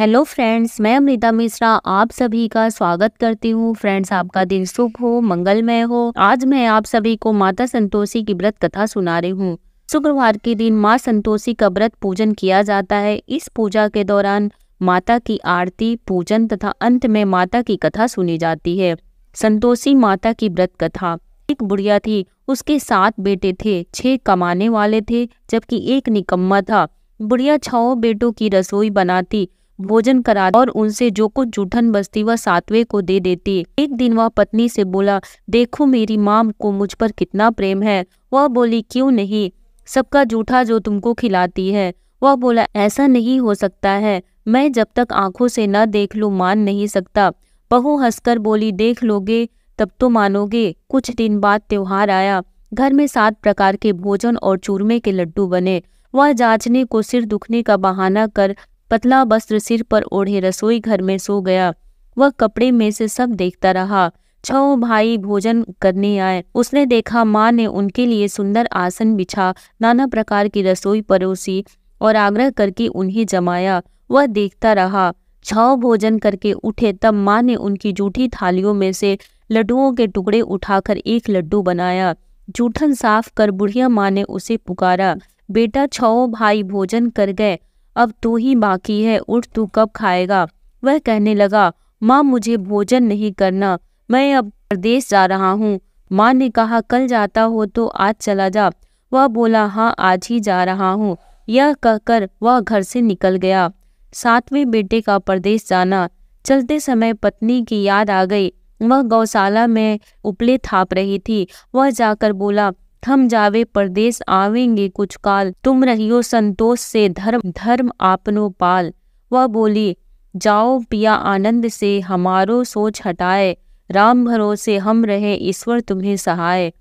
Hello friends, मैं अमृता मिश्रा आप सभी का स्वागत करती हूँ। फ्रेंड्स, आपका दिन शुभ हो, मंगलमय हो। आज मैं आप सभी को माता संतोषी की व्रत कथा सुना रही हूँ। शुक्रवार के दिन माँ संतोषी का व्रत पूजन किया जाता है। इस पूजा के दौरान माता की आरती, पूजन तथा अंत में माता की कथा सुनी जाती है। संतोषी माता की व्रत कथा। एक बुढ़िया थी, उसके 7 बेटे थे। 6 कमाने वाले थे जबकि एक निकम्मा था। बुढ़िया 6 बेटों की रसोई बनाती, भोजन कराती और उनसे जो कुछ जूठन बचती वह 7वें को दे देती। एक दिन वह पत्नी से बोला, देखो मेरी माँ को मुझ पर कितना प्रेम है। वह बोली, क्यों नहीं, सबका जूठा जो तुमको खिलाती है। वह बोला, ऐसा नहीं हो सकता है, मैं जब तक आंखों से न देख लूं मान नहीं सकता। बहू हंसकर बोली, देख लोगे तब तो मानोगे। कुछ दिन बाद त्योहार आया। घर में 7 प्रकार के भोजन और चूरमे के लड्डू बने। वह जांचने को सिर दुखने का बहाना कर पतला वस्त्र सिर पर ओढ़े रसोई घर में सो गया। वह कपड़े में से सब देखता रहा। 6 भाई भोजन करने आए। उसने देखा माँ ने उनके लिए सुंदर आसन बिछा, नाना प्रकार की रसोई परोसी और आग्रह करके उन्हें जमाया। वह देखता रहा। 6 भोजन करके उठे तब माँ ने उनकी जूठी थालियों में से लड्डुओं के टुकड़े उठाकर एक लड्डू बनाया। जूठन साफ कर बुढ़िया माँ ने उसे पुकारा, बेटा 6 भाई भोजन कर गए, अब तू ही बाकी है, उठ तू कब खाएगा। वह कहने लगा, माँ मुझे भोजन नहीं करना, मैं अब प्रदेश जा रहा हूँ। माँ ने कहा, कल जाता हो तो आज चला जा। वह बोला, हाँ आज ही जा रहा हूँ। यह कहकर वह घर से निकल गया। 7वें बेटे का प्रदेश जाना। चलते समय पत्नी की याद आ गई। वह गौशाला में उपले थाप रही थी। वह जाकर बोला, हम जावे परदेश आवेंगे कुछ काल, तुम रहियो संतोष से धर्म धर्म आपनो पाल। वह बोली, जाओ पिया आनंद से हमारो सोच हटाए, राम भरोसे हम रहे ईश्वर तुम्हें सहाय।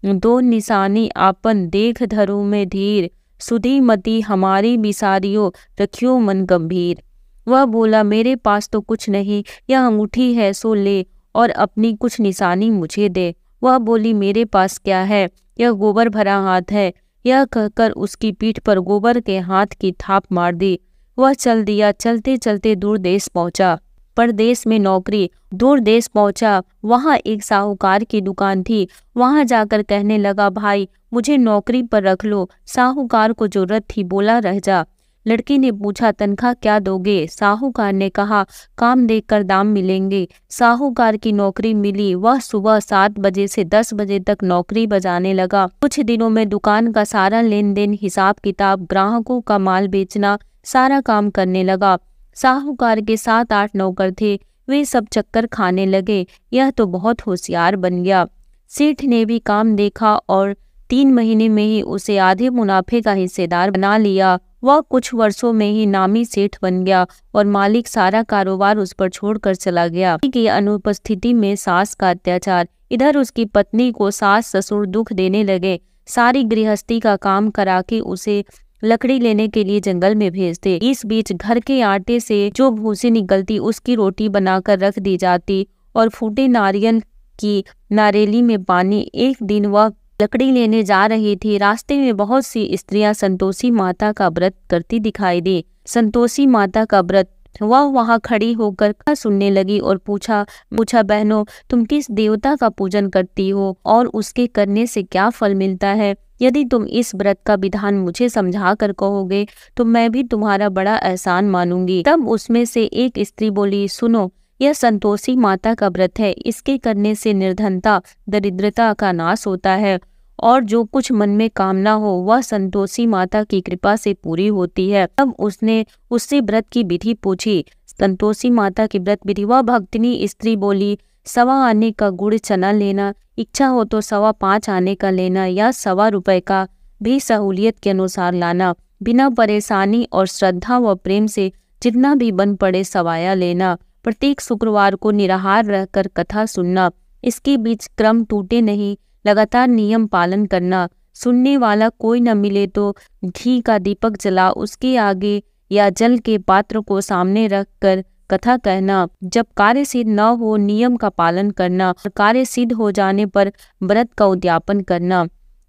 2 निशानी आपन देख धरु में धीर, सुधी मति हमारी बिसारियो रखियो मन गंभीर। वह बोला, मेरे पास तो कुछ नहीं, यह अंगूठी है सो ले और अपनी कुछ निशानी मुझे दे। वह बोली, मेरे पास क्या है, यह गोबर भरा हाथ है। यह कहकर उसकी पीठ पर गोबर के हाथ की थाप मार दी। वह चल दिया। चलते चलते दूर देश पहुंचा। परदेश में नौकरी। दूर देश पहुंचा। वहां एक साहूकार की दुकान थी। वहां जाकर कहने लगा, भाई मुझे नौकरी पर रख लो। साहूकार को जरूरत थी, बोला रह जा। लड़की ने पूछा, तनख्वाह क्या दोगे। साहूकार ने कहा, काम देखकर दाम मिलेंगे। साहूकार की नौकरी मिली। वह सुबह 7 बजे से 10 बजे तक नौकरी बजाने लगा। कुछ दिनों में दुकान का सारा लेन देन, हिसाब किताब, ग्राहकों का माल बेचना, सारा काम करने लगा। साहूकार के 7-8 नौकर थे। वे सब चक्कर खाने लगे। यह तो बहुत होशियार बन गया। सेठ ने भी काम देखा और 3 महीने में ही उसे आधे मुनाफे का हिस्सेदार बना लिया। वह कुछ वर्षों में ही नामी सेठ बन गया और मालिक सारा कारोबार उस पर छोड़कर चला गया। की अनुपस्थिति में सास का अत्याचार। इधर उसकी पत्नी को सास ससुर दुख देने लगे। सारी गृहस्थी का काम करा के उसे लकड़ी लेने के लिए जंगल में भेजते। इस बीच घर के आटे से जो भूसी निकलती उसकी रोटी बनाकर रख दी जाती और फूटे नारियल की नारेली में पानी। एक दिन वह लकड़ी लेने जा रही थी। रास्ते में बहुत सी स्त्रियां संतोषी माता का व्रत करती दिखाई दी। संतोषी माता का व्रत। वह वहां खड़ी होकर सुनने लगी और पूछा, बहनों तुम किस देवता का पूजन करती हो और उसके करने से क्या फल मिलता है। यदि तुम इस व्रत का विधान मुझे समझा कर कहोगे तो मैं भी तुम्हारा बड़ा एहसान मानूंगी। तब उसमें से एक स्त्री बोली, सुनो, यह संतोषी माता का व्रत है। इसके करने से निर्धनता, दरिद्रता का नाश होता है और जो कुछ मन में कामना हो वह संतोषी माता की कृपा से पूरी होती है। तब उसने उससे व्रत की विधि पूछी। संतोषी माता की व्रत विधि। वह भक्तिनी स्त्री बोली, 1.25 आने का गुड़ चना लेना, इच्छा हो तो 5.25 आने का लेना या 1.25 रुपए का भी सहूलियत के अनुसार लाना। बिना परेशानी और श्रद्धा व प्रेम से जितना भी बन पड़े सवाया लेना। प्रत्येक शुक्रवार को निराहार रहकर कथा सुनना। इसके बीच क्रम टूटे नहीं, लगातार नियम पालन करना। सुनने वाला कोई न मिले तो घी का दीपक जला उसके आगे या जल के पात्र को सामने रखकर कथा कहना। जब कार्य सिद्ध न हो नियम का पालन करना और कार्य सिद्ध हो जाने पर व्रत का उद्यापन करना।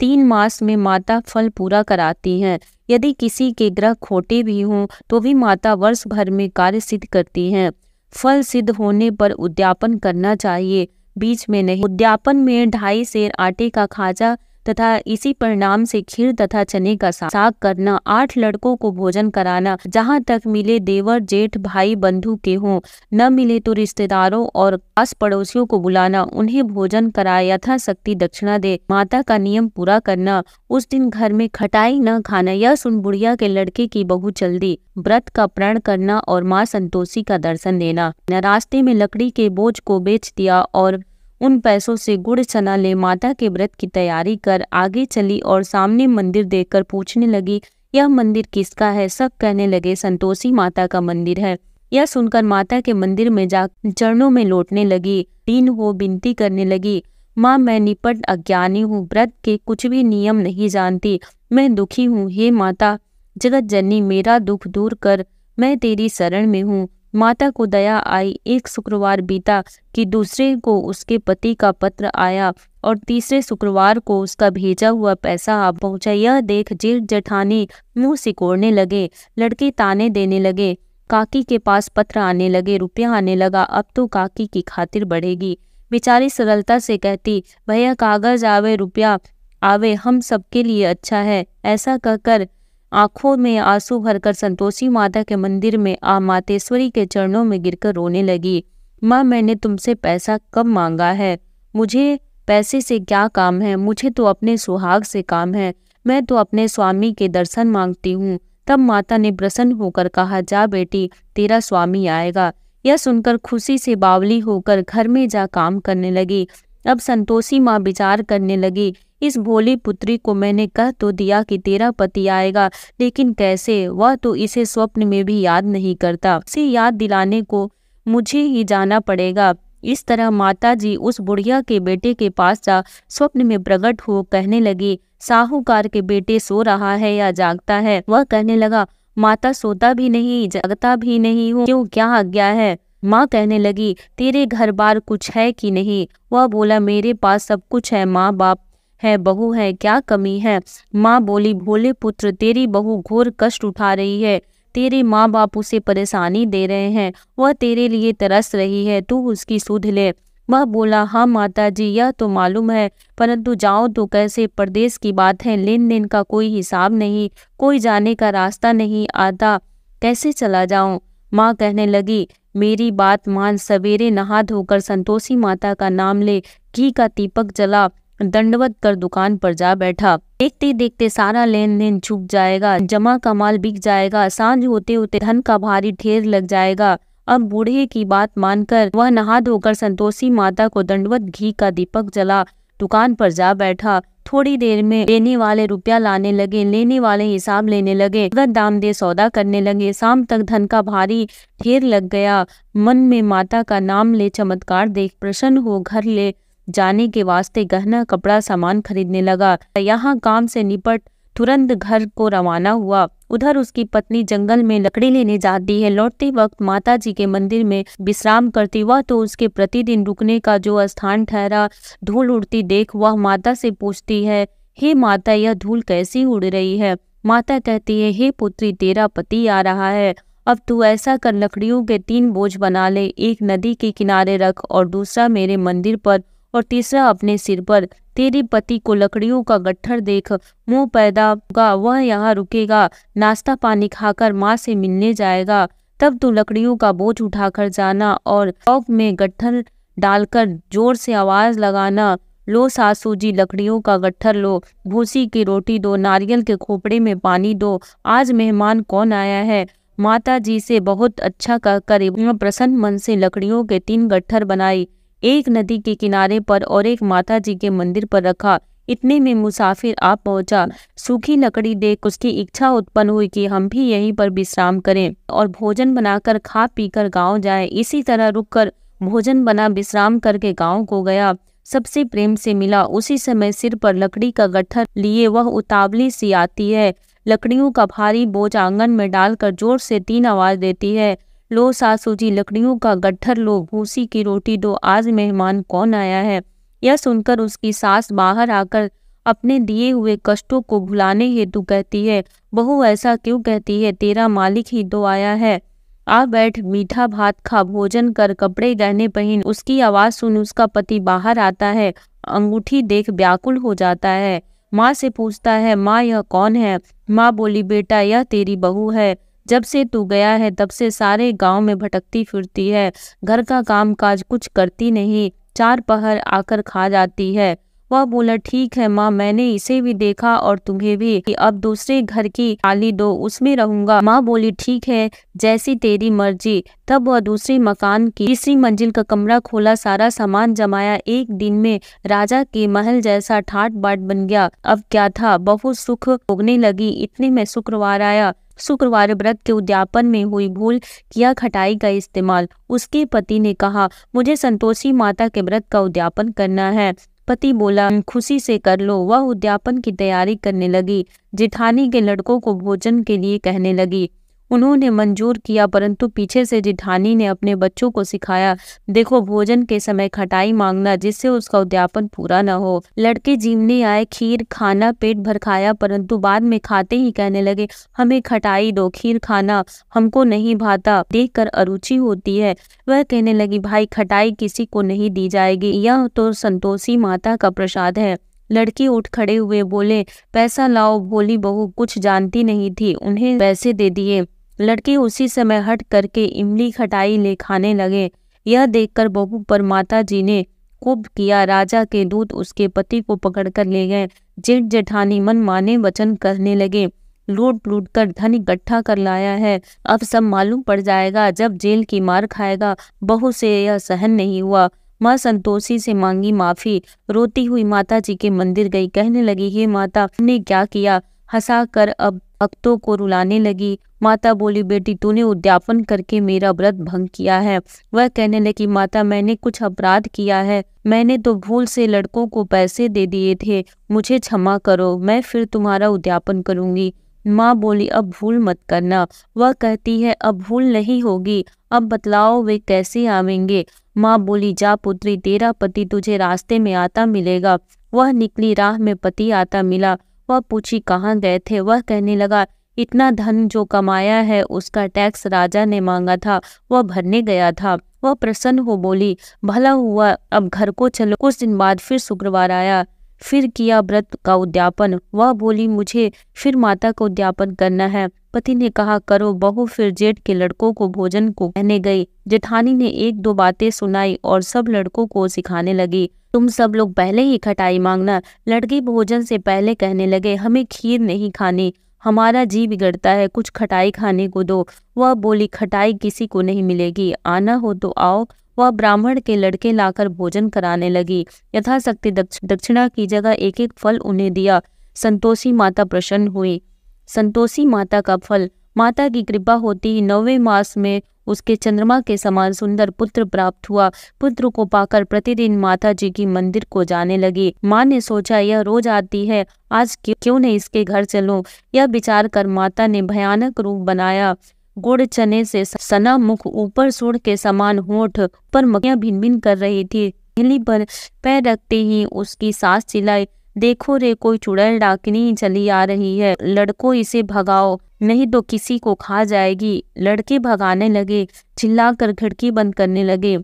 3 मास में माता फल पूरा कराती हैं। यदि किसी के ग्रह खोटे भी हों तो भी माता वर्ष भर में कार्य सिद्ध करती हैं। फल सिद्ध होने पर उद्यापन करना चाहिए, बीच में नहीं। उद्यापन में 2.5 सेर आटे का खाजा तथा इसी परिणाम से खीर तथा चने का साग करना, 8 लड़कों को भोजन कराना, जहाँ तक मिले देवर जेठ भाई बंधु के हों, न मिले तो रिश्तेदारों और पास पड़ोसियों को बुलाना, उन्हें भोजन कराए, यथाशक्ति दक्षिणा दे, माता का नियम पूरा करना, उस दिन घर में खटाई न खाना। यह सुन बुढ़िया के लड़के की बहू चल दी। व्रत का प्रण करना और माँ संतोषी का दर्शन देना। रास्ते में लकड़ी के बोझ को बेच दिया और उन पैसों से गुड़ चना ले माता के व्रत की तैयारी कर आगे चली और सामने मंदिर देखकर पूछने लगी, यह मंदिर किसका है? सब कहने लगे संतोषी माता का मंदिर है। यह सुनकर माता के मंदिर में जा चरणों में लौटने लगी, दीन हो विनती करने लगी, माँ मैं निपट अज्ञानी हूँ, व्रत के कुछ भी नियम नहीं जानती, मैं दुखी हूँ, हे माता जगत जननी मेरा दुख दूर कर, मैं तेरी शरण में हूँ। माता को दया आई। एक शुक्रवार बीता कि दूसरे को उसके पति का पत्र आया और तीसरे शुक्रवार को उसका भेजा हुआ पैसा आ पहुंचा। यह देख जेठ जेठानी मुंह सिकोड़ने लगे, लड़के ताने देने लगे, काकी के पास पत्र आने लगे, रुपया आने लगा, अब तो काकी की खातिर बढ़ेगी। बेचारी सरलता से कहती, भैया कागज आवे रुपया आवे हम सबके लिए अच्छा है। ऐसा कहकर आंखों में आंसू भरकर संतोषी माता के मंदिर में आ मातेश्वरी के चरणों में गिरकर रोने लगी। माँ मैंने तुमसे पैसा कब मांगा है? मुझे पैसे से क्या काम है? मुझे तो अपने सुहाग से काम है। मैं तो अपने स्वामी के दर्शन मांगती हूँ। तब माता ने प्रसन्न होकर कहा, जा बेटी तेरा स्वामी आएगा। यह सुनकर खुशी से बावली होकर घर में जा काम करने लगी। अब संतोषी माँ विचार करने लगी, इस भोली पुत्री को मैंने कह तो दिया कि तेरा पति आएगा, लेकिन कैसे? वह तो इसे स्वप्न में भी याद नहीं करता। उसे याद दिलाने को मुझे ही जाना पड़ेगा। इस तरह माताजी उस बुढ़िया के बेटे के पास जा स्वप्न में प्रकट हो कहने लगी, साहूकार के बेटे सो रहा है या जागता है? वह कहने लगा, माता सोता भी नहीं जागता भी नहीं हूँ, क्यों क्या आज्ञा है? माँ कहने लगी, तेरे घर बार कुछ है कि नहीं? वह बोला, मेरे पास सब कुछ है, माँ बाप है, बहू है, क्या कमी है? माँ बोली, भोले पुत्र तेरी बहू घोर कष्ट उठा रही है, तेरे माँ बाप उसे परेशानी दे रहे हैं, वह तेरे लिए तरस रही है, तू उसकी सुध ले। वह बोला, हाँ माता जी यह तो मालूम है, परंतु जाओ तो कैसे? परदेश की बात है, लेन देन का कोई हिसाब नहीं, कोई जाने का रास्ता नहीं आता, कैसे चला जाऊं? माँ कहने लगी, मेरी बात मान, सवेरे नहा धोकर संतोषी माता का नाम ले, घी का दीपक जला, दंडवत कर दुकान पर जा बैठा। देखते देखते सारा लेन देन छूट जाएगा, जमा का माल बिक जाएगा, सांझ होते होते धन का भारी ढेर लग जाएगा। अब बूढ़े की बात मानकर वह नहा धोकर संतोषी माता को दंडवत घी का दीपक जला दुकान पर जा बैठा। थोड़ी देर में लेने वाले रुपया लाने लगे, लेने वाले हिसाब लेने लगे, नगद दाम दे सौदा करने लगे। शाम तक धन का भारी ढेर लग गया। मन में माता का नाम ले चमत्कार देख प्रसन्न हो घर ले जाने के वास्ते गहना कपड़ा सामान खरीदने लगा। यहाँ काम से निपट तुरंत घर को रवाना हुआ। उधर उसकी पत्नी जंगल में लकड़ी लेने जाती है। लौटते वक्त माता जी के मंदिर में विश्राम करती। वह तो उसके प्रतिदिन रुकने का जो स्थान ठहरा। धूल उड़ती देख वह माता से पूछती है, हे माता यह धूल कैसी उड़ रही है? माता कहती है, हे पुत्री तेरा पति आ रहा है, अब तू ऐसा कर लकड़ियों के 3 बोझ बना ले, एक नदी के किनारे रख और दूसरा मेरे मंदिर पर और तीसरा अपने सिर पर। तेरे पति को लकड़ियों का गट्ठर देख मुंह पैदा होगा, वह यहाँ रुकेगा, नाश्ता पानी खाकर माँ से मिलने जाएगा। तब तू लकड़ियों का बोझ उठाकर जाना और चौक में गट्ठर डालकर जोर से आवाज लगाना, लो सासू जी लकड़ियों का गट्ठर लो, भूसी की रोटी दो, नारियल के खोपड़े में पानी दो, आज मेहमान कौन आया है? माता जी से बहुत अच्छा कहकर प्रसन्न मन से लकड़ियों के 3 गट्ठर बनाई, एक नदी के किनारे पर और एक माता जी के मंदिर पर रखा। इतने में मुसाफिर आ पहुंचा। सूखी लकड़ी देख उसकी इच्छा उत्पन्न हुई कि हम भी यहीं पर विश्राम करें और भोजन बनाकर खा पीकर गांव जाएं। इसी तरह रुककर भोजन बना विश्राम करके गांव को गया। सबसे प्रेम से मिला। उसी समय सिर पर लकड़ी का गट्ठर लिए वह उतावली सी आती है। लकड़ियों का भारी बोझ आंगन में डालकर जोर से 3 आवाज देती है, लो सासू जी लकड़ियों का गट्ठर लो, भूसी की रोटी दो, आज मेहमान कौन आया है? यह सुनकर उसकी सास बाहर आकर अपने दिए हुए कष्टों को भुलाने हेतु कहती है, बहू ऐसा क्यों कहती है, तेरा मालिक ही तो आया है। आ बैठ, मीठा भात खा, भोजन कर, कपड़े गहने पहन। उसकी आवाज सुन उसका पति बाहर आता है, अंगूठी देख व्याकुल हो जाता है। माँ से पूछता है, माँ यह कौन है? माँ बोली, बेटा यह तेरी बहू है। जब से तू गया है तब से सारे गांव में भटकती फिरती है, घर का काम काज कुछ करती नहीं, 4 पहर आकर खा जाती है। वह बोला, ठीक है माँ, मैंने इसे भी देखा और तुम्हें भी, कि अब दूसरे घर की थाली दो, उसमें रहूंगा। माँ बोली, ठीक है, जैसी तेरी मर्जी। तब वह दूसरी मकान की तीसरी मंजिल का कमरा खोला, सारा सामान जमाया। एक दिन में राजा के महल जैसा ठाट बाट बन गया। अब क्या था, बहुत सुख भोगने लगी। इतने में शुक्रवार आया। शुक्रवार व्रत के उद्यापन में हुई भूल किया खटाई का इस्तेमाल। उसके पति ने कहा, मुझे संतोषी माता के व्रत का उद्यापन करना है। पति बोला, खुशी से कर लो। वह उद्यापन की तैयारी करने लगी। जेठानी के लड़कों को भोजन के लिए कहने लगी। उन्होंने मंजूर किया, परंतु पीछे से जेठानी ने अपने बच्चों को सिखाया, देखो भोजन के समय खटाई मांगना, जिससे उसका उद्यापन पूरा न हो। लड़के जीवने आए, खीर खाना, पेट भर खाया, परंतु बाद में खाते ही कहने लगे, हमें खटाई दो, खीर खाना हमको नहीं भाता, देखकर अरुचि होती है। वह कहने लगी, भाई खटाई किसी को नहीं दी जाएगी, यह तो संतोषी माता का प्रसाद है। लड़की उठ खड़े हुए बोले, पैसा लाओ। भोली बहू कुछ जानती नहीं थी, उन्हें पैसे दे दिए। लड़के उसी समय हट करके इमली खटाई ले खाने लगे। यह देखकर बहू पर माता जी ने कोप किया। राजा के दूत उसके पति को पकड़कर ले गए। जेठ जेठानी मन माने वचन कहने लगे, लूट लूट कर धन इकट्ठा कर लाया है, अब सब मालूम पड़ जाएगा, जब जेल की मार खाएगा। बहू से यह सहन नहीं हुआ। माँ संतोषी से मांगी माफी। रोती हुई माता जी के मंदिर गई, कहने लगी, हे माता, हमने क्या किया? हंसा कर अब भक्तों को रुलाने लगी। माता बोली, बेटी तूने उद्यापन करके मेरा व्रत भंग किया है। वह कहने लगी, माता मैंने कुछ अपराध किया है, मैंने तो भूल से लड़कों को पैसे दे दिए थे, मुझे क्षमा करो, मैं फिर तुम्हारा उद्यापन करूंगी। माँ बोली, अब भूल मत करना। वह कहती है, अब भूल नहीं होगी, अब बतलाओ वे कैसे आवेंगे? माँ बोली, जा पुत्री, तेरा पति तुझे रास्ते में आता मिलेगा। वह निकली, राह में पति आता मिला। वह पूछी, कहाँ गए थे? वह कहने लगा, इतना धन जो कमाया है उसका टैक्स राजा ने मांगा था, वह भरने गया था। वह प्रसन्न हो बोली, भला हुआ, अब घर को चलो। कुछ दिन बाद फिर शुक्रवार आया, फिर किया व्रत का उद्यापन। वह बोली, मुझे फिर माता का उद्यापन करना है। पति ने कहा, करो। बहू फिर जेठ के लड़कों को भोजन को कहने गई। जेठानी ने 1-2 बातें सुनाई और सब लड़कों को सिखाने लगी, तुम सब लोग पहले ही खटाई मांगना। लड़के भोजन से पहले कहने लगे, हमें खीर नहीं खानी, हमारा जी बिगड़ता है, कुछ खटाई खाने को दो। वह बोली, खटाई किसी को नहीं मिलेगी, आना हो तो आओ। वह ब्राह्मण के लड़के लाकर भोजन कराने लगी। यथाशक्ति दक्षिणा की जगह 1-1 फल उन्हें दिया। संतोषी माता प्रसन्न हुई। संतोषी माता का फल, माता की कृपा होती ही 9वें मास में उसके चंद्रमा के समान सुंदर पुत्र प्राप्त हुआ। पुत्र को पाकर प्रतिदिन माता जी की मंदिर को जाने लगी। माँ ने सोचा, यह रोज आती है, आज क्यों नहीं इसके घर चलूं? यह विचार कर माता ने भयानक रूप बनाया। गुड़ चने से सना मुख, ऊपर सूंड के समान होठ, पर मक्खियां भिन भिन कर रही थी। हिली पर पैर रखते ही उसकी सास चिल्लाई, देखो रे, कोई चुड़ैल डाकिनी चली आ रही है, लड़कों इसे भगाओ, नहीं तो किसी को खा जाएगी। लड़के भगाने लगे, चिल्लाकर खिड़की बंद करने लगे।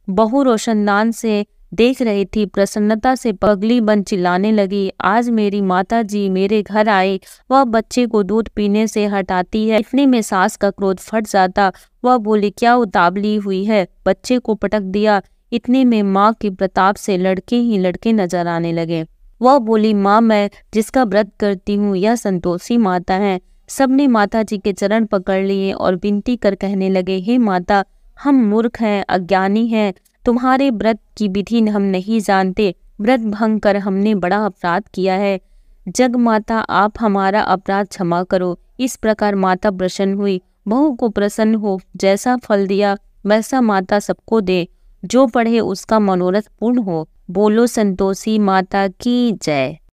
बहू रोशनदान से देख रही थी, प्रसन्नता से पगली बन चिल्लाने लगी, आज मेरी माता जी मेरे घर आए। वह बच्चे को दूध पीने से हटाती है, इतने में सास का क्रोध फट जाता। वह बोली, क्या उतावली हुई है? बच्चे को पटक दिया। इतने में माँ के प्रताप से लड़के ही लड़के नजर आने लगे। वह बोली, माँ मैं जिसका व्रत करती हूँ यह संतोषी माता है। सबने माता जी के चरण पकड़ लिए और विनती कर कहने लगे, हे माता, हम मूर्ख हैं, अज्ञानी हैं, तुम्हारे व्रत की विधि हम नहीं जानते, व्रत भंग कर हमने बड़ा अपराध किया है, जग माता आप हमारा अपराध क्षमा करो। इस प्रकार माता प्रसन्न हुई। बहू को प्रसन्न हो, जैसा फल दिया वैसा माता सबको दे, जो पढ़े उसका मनोरथ पूर्ण हो। बोलो संतोषी माता की जय।